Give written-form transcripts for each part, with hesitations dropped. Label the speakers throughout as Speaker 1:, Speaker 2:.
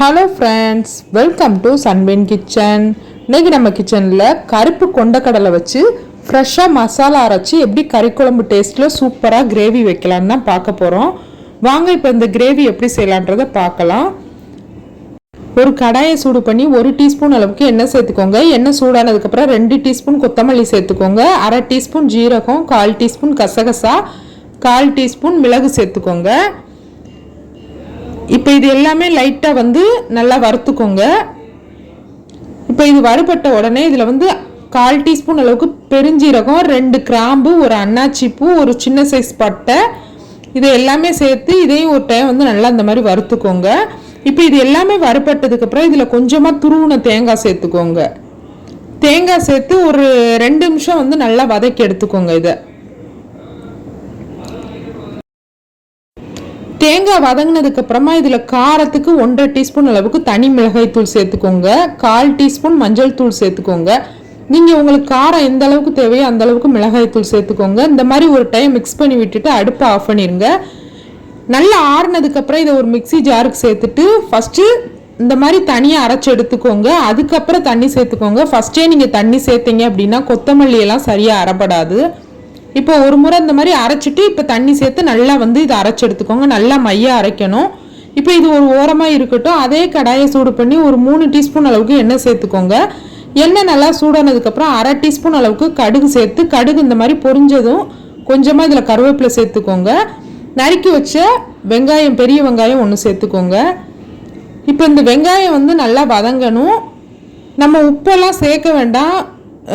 Speaker 1: Hello friends, welcome to Sunveen kitchen. இன்றைக்கி நம்ம கிச்சனில் கருப்பு கொண்டக்கடலை வச்சு ஃப்ரெஷ்ஷாக மசாலா அரைச்சி எப்படி கறி குழம்பு டேஸ்ட்டில் சூப்பராக கிரேவி வைக்கலான்னு தான் பார்க்க போகிறோம். வாங்க இப்போ இந்த கிரேவி எப்படி செய்யலான்றதை பார்க்கலாம். ஒரு கடாயை சூடு பண்ணி 1 டீஸ்பூன் அளவுக்கு எண்ணெய் சேர்த்துக்கோங்க. எண்ணெய் சூடானதுக்கப்புறம் 2 டீஸ்பூன் கொத்தமல்லி சேர்த்துக்கோங்க. 1/2 டீஸ்பூன் ஜீரகம், 1/4 டீஸ்பூன் கசகசா, 1/4 டீஸ்பூன் மிளகு சேர்த்துக்கோங்க. இப்போ இது எல்லாமே லைட்டாக நல்லா வறுத்துக்கோங்க. இப்போ இது வறுபட்ட உடனே இதில் 1/4 டீஸ்பூன் அளவுக்கு பெருஞ்சீரகம், 2 கிராம்பு, ஒரு அன்னாச்சி பூ, ஒரு சின்ன சைஸ் பட்டை, இது எல்லாமே சேர்த்து இதையும் ஒரு டைம் நல்லா இந்த மாதிரி வறுத்துக்கோங்க. இப்போ இது எல்லாமே வறுபட்டதுக்கப்புறம் இதில் கொஞ்சமாக துருவின தேங்காய் சேர்த்துக்கோங்க. தேங்காய் சேர்த்து ஒரு 2 நிமிஷம் நல்லா வதக்கி எடுத்துக்கோங்க. இதை தேங்காய் வதங்கினதுக்கு அப்புறமா இதில் காரத்துக்கு 1/2 டீஸ்பூன் அளவுக்கு தனி மிளகாய் தூள் சேர்த்துக்கோங்க. 1/4 டீஸ்பூன் மஞ்சள் தூள் சேர்த்துக்கோங்க. நீங்கள் உங்களுக்கு காரம் எந்த அளவுக்கு தேவையோ அந்த அளவுக்கு மிளகாய் தூள் சேர்த்துக்கோங்க. இந்த மாதிரி ஒரு டைம் மிக்ஸ் பண்ணி விட்டுட்டு அடுப்பை ஆஃப் பண்ணிடுங்க. நல்லா ஆறுனதுக்கப்புறம் இதை ஒரு மிக்சி ஜாருக்கு சேர்த்துட்டு ஃபஸ்ட்டு இந்த மாதிரி தனியாக அரைச்சி எடுத்துக்கோங்க. அதுக்கப்புறம் தண்ணி சேர்த்துக்கோங்க. ஃபஸ்ட்டே நீங்கள் தண்ணி சேர்த்தீங்க அப்படின்னா கொத்தமல்லி எல்லாம் சரியாக அரைப்படாது. இப்போ ஒரு முறை இந்த மாதிரி அரைச்சிட்டு இப்போ தண்ணி சேர்த்து நல்லா இதை அரைச்சி எடுத்துக்கோங்க. நல்லா மையாக அரைக்கணும். இப்போ இது ஒரு ஓரமாக இருக்கட்டும். அதே கடாயை சூடு பண்ணி ஒரு 3 டீஸ்பூன் அளவுக்கு எண்ணெய் சேர்த்துக்கோங்க. எண்ணெய் நல்லா சூடானதுக்கப்புறம் 1/2 டீஸ்பூன் அளவுக்கு கடுகு சேர்த்து, கடுகு இந்த மாதிரி பொரிஞ்சதும் கொஞ்சமாக இதில் கருவேப்பிலை சேர்த்துக்கோங்க. நறுக்கி வச்ச வெங்காயம், பெரிய வெங்காயம் 1 சேர்த்துக்கோங்க. இப்போ இந்த வெங்காயம் நல்லா வதங்கணும். நம்ம உப்பெல்லாம் சேர்க்க வேண்டாம்.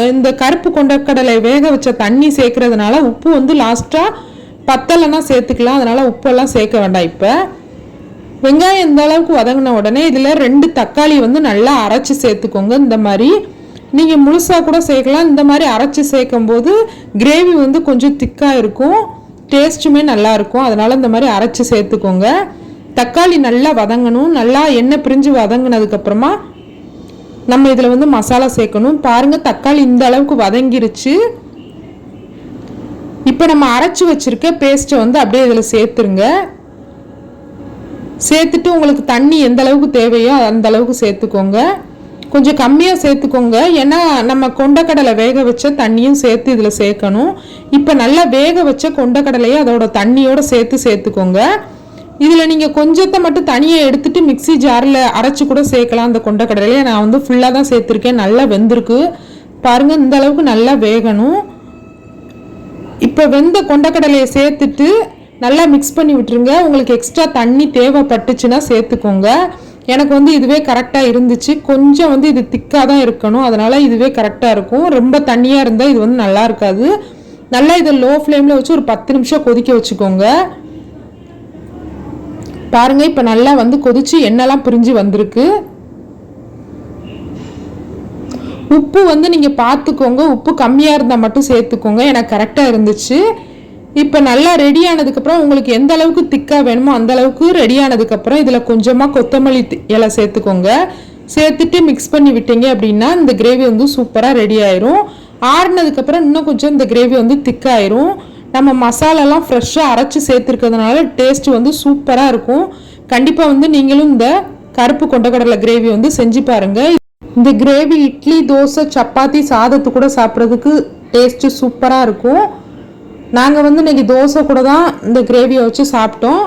Speaker 1: இந்த கருப்பு கொண்டக்கடலை வேக வச்ச தண்ணி சேர்க்கறதுனால உப்பு லாஸ்ட்டாக பத்தலைன்னா சேர்த்துக்கலாம். அதனால் உப்பெல்லாம் சேர்க்க வேண்டாம். இப்போ வெங்காயம் இந்த அளவுக்கு வதங்கின உடனே இதில் 2 தக்காளி நல்லா அரைச்சி சேர்த்துக்கோங்க. இந்த மாதிரி நீங்கள் முழுசாக கூட சேர்க்கலாம். இந்த மாதிரி அரைச்சி சேர்க்கும் போது கிரேவி கொஞ்சம் திக்காக இருக்கும், டேஸ்ட்டுமே நல்லாயிருக்கும். அதனால் இந்த மாதிரி அரைச்சி சேர்த்துக்கோங்க. தக்காளி நல்லா வதங்கணும். நல்லா எண்ணெய் பிரிஞ்சு வதங்கினதுக்கப்புறமா நம்ம இதில் மசாலா சேர்க்கணும். பாருங்கள், தக்காளி இந்த அளவுக்கு வதங்கிருச்சு. இப்போ நம்ம அரைச்சி வச்சிருக்க பேஸ்ட்டை அப்படியே இதில் சேர்த்துருங்க. சேர்த்துட்டு உங்களுக்கு தண்ணி எந்த அளவுக்கு தேவையோ அந்த அளவுக்கு சேர்த்துக்கோங்க. கொஞ்சம் கம்மியாக சேர்த்துக்கோங்க. ஏன்னா நம்ம கொண்டக்கடலை வேக வச்ச தண்ணியும் சேர்த்து இதில் சேர்க்கணும். இப்போ நல்லா வேக வச்ச கொண்டக்கடலையை அதோட தண்ணியோடு சேர்த்துக்கோங்க. இதில் நீங்கள் கொஞ்சத்தை மட்டும் தனியாக எடுத்துகிட்டு மிக்சி ஜாரில் அரைச்சி கூட சேர்க்கலாம். அந்த கொண்டக்கடலையை நான் ஃபுல்லாக தான் சேர்த்துருக்கேன். நல்லா வெந்திருக்கு பாருங்கள். இந்த அளவுக்கு நல்லா வேகணும். இப்போ வெந்த கொண்டக்கடலையை சேர்த்துட்டு நல்லா மிக்ஸ் பண்ணி விட்டுருங்க. உங்களுக்கு எக்ஸ்ட்ரா தண்ணி தேவைப்பட்டுச்சுன்னா சேர்த்துக்கோங்க. எனக்கு இதுவே கரெக்டாக இருந்துச்சு. கொஞ்சம் இது திக்காக தான் இருக்கணும். அதனால் இதுவே கரெக்டாக இருக்கும். ரொம்ப தண்ணியாக இருந்தால் இது நல்லா இருக்காது. நல்லா இதை லோ ஃப்ளேமில் வச்சு ஒரு 10 நிமிஷம் கொதிக்க வச்சுக்கோங்க. பாருங்க, இப்போ நல்லா கொதிச்சு எண்ணெய்லாம் பிரிஞ்சு வந்திருக்கு. உப்பு நீங்கள் பார்த்துக்கோங்க. உப்பு கம்மியாக இருந்தால் மட்டும் சேர்த்துக்கோங்க. எனக்கு கரெக்டாக இருந்துச்சு. இப்போ நல்லா ரெடி ஆனதுக்கப்புறம் உங்களுக்கு எந்த அளவுக்கு திக்காக வேணுமோ அந்த அளவுக்கு ரெடி ஆனதுக்கப்புறம் இதில் கொஞ்சமாக கொத்தமல்லி இலை சேர்த்துக்கோங்க. சேர்த்துட்டு மிக்ஸ் பண்ணி விட்டீங்க அப்படின்னா இந்த கிரேவி சூப்பராக ரெடி ஆயிரும். ஆறுனதுக்கப்புறம் இன்னும் கொஞ்சம் இந்த கிரேவி திக்காயிரும். நம்ம மசாலாலாம் ஃப்ரெஷ்ஷாக அரைச்சி சேர்த்துருக்கிறதுனால டேஸ்ட்டு சூப்பராக இருக்கும். கண்டிப்பாக நீங்களும் இந்த கருப்பு கொண்டக்கடலை கிரேவி செஞ்சு பாருங்கள். இந்த கிரேவி இட்லி, தோசை, சப்பாத்தி, சாதத்து கூட சாப்பிட்றதுக்கு டேஸ்ட்டு சூப்பராக இருக்கும். நாங்கள் இன்றைக்கி தோசை கூட தான் இந்த கிரேவியை வச்சு சாப்பிட்டோம்.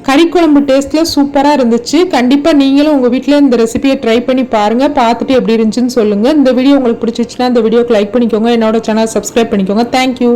Speaker 1: கறி குழம்பு டேஸ்ட்டில் சூப்பராக இருந்துச்சு. கண்டிப்பாக நீங்களும் உங்கள் வீட்டில் இந்த ரெசிபியை ட்ரை பண்ணி பாருங்கள். பார்த்துட்டு எப்படி இருந்துச்சுன்னு சொல்லுங்கள். இந்த வீடியோ உங்களுக்கு பிடிச்சிச்சுன்னா இந்த வீடியோக்கு லைக் பண்ணிக்கோங்க. என்னோட சேனல் சப்ஸ்கிரைப் பண்ணிக்கோங்க. தேங்க்யூ.